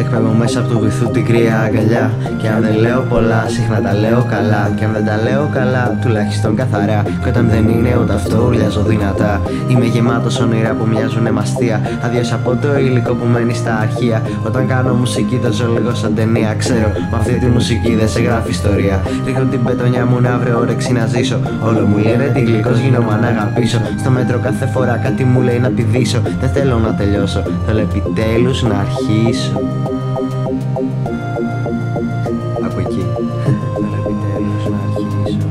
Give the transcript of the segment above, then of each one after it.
Εκπέμπω μέσα από του βυθού την κρύα αγκαλιά. Και αν δεν λέω πολλά, συχνά τα λέω καλά. Και αν δεν τα λέω καλά, τουλάχιστον καθαρά. Και όταν δεν είναι ούτε αυτό, ουρλιάζω δυνατά. Είμαι γεμάτος όνειρα που μοιάζουν μαστεία. Αδειός από το υλικό που μένει στα αρχεία. Όταν κάνω μουσική, το ζω λίγο σαν ταινία. Ξέρω, με αυτή τη μουσική δεν σε γράφει ιστορία. Ρίχνω την πετονιά μου να βρω όρεξη να ζήσω. Όλο μου λένε τι γλυκός γίνομαι να αγαπήσω. Στο μέτρο κάθε φορά κάτι μου λέει να πηδήσω. Δεν θέλω να τελειώσω, θέλω επιτέλους να αρχίσω. Από εκεί. Θέλω επιτέλους να αρχίσω.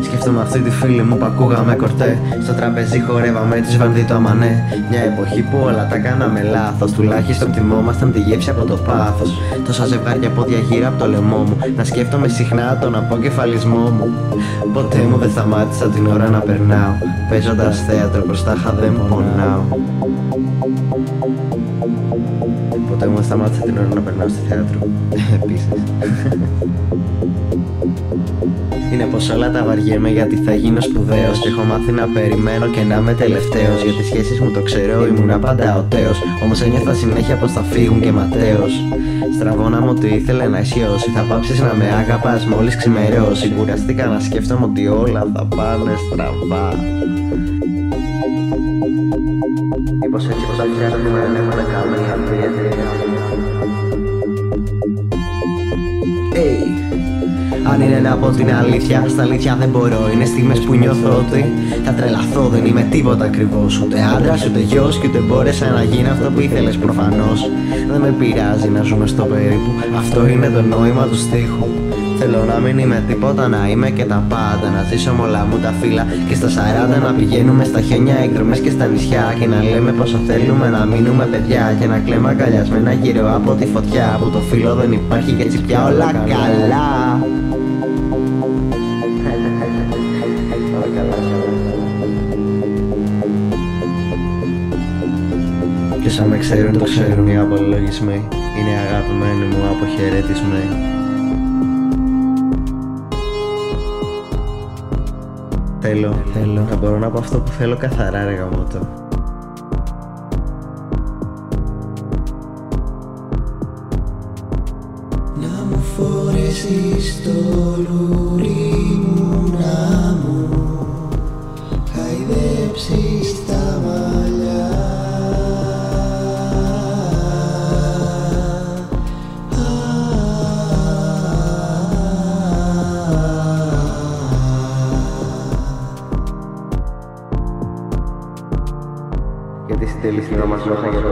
Σκέφτομαι αυτή τη φίλη μου που ακούγαμε κορτέ. Στο τραπέζι χορεύαμε τις Βανδίτο Αμανέ. Μια εποχή που όλα τα κάναμε λάθος. Τουλάχιστον τιμόμασταν τη γεύση από το πάθος. Τόσα ζευγάρια πόδια γύρω από το λαιμό μου. Να σκέφτομαι συχνά τον αποκεφαλισμό μου. Ποτέ μου δεν σταμάτησα την ώρα να περνάω. Παίζοντας θέατρο προς τάχα δεν πονάω. Ποτέ μου δεν σταμάτησα την ώρα να περνάω στη θέατρο. Επίσης. Είναι πως όλα τα βαριέμαι γιατί θα γίνω σπουδαίος. Και έχω μάθει να περιμένω και να είμαι τελευταίος. Για τις σχέσεις μου το ξέρω, ήμουν πάντα οτέος. Όμως ένιωθα συνέχεια πως θα φύγουν και ματέως. Στραβώνα μου ότι ήθελε να ισιώσει. Θα πάψεις να με αγαπάς μόλις ξημερώσει. Κουραστήκα να σκέφτομαι ότι όλα θα πάνε στραβά. Μήπως έτσι πως αρχίζουμε δεν έχουμε καμία ιδιαίτερη. Αν είναι να πω την αλήθεια, στα αλήθεια δεν μπορώ. Είναι στιγμές που νιώθω ότι θα τρελαθώ. Δεν είμαι τίποτα ακριβώς. Ούτε άντρας, ούτε γιος. Και ούτε μπόρεσα να γίνω αυτό που ήθελες προφανώς. Δεν με πειράζει να ζούμε στο περίπου. Αυτό είναι το νόημα του στίχου. Θέλω να μην είμαι τίποτα, να είμαι και τα πάντα. Να ζήσω με όλα μου τα φύλλα. Και στα 40 να πηγαίνουμε στα χιόνια, εκδρομές και στα νησιά. Και να λέμε πόσο θέλουμε να μείνουμε παιδιά. Και να κλαίμε αγκαλιασμένα γύρω από τη φωτιά. Που το φύλλο δεν υπάρχει και έτσι πια όλα καλά. Και σαν με ξέρουν το ξέρουν οι απολογισμοί. Είναι αγαπημένοι μου αποχαιρετισμοί. Θέλω να μπορώ να πω αυτό που θέλω καθαρά ρε γαμώτο. Να μου φορέσεις το λουρί μου, να μου χαϊδέψεις τα μαλλιά. Γιατί στην τελική στιγμή μας λόγω για το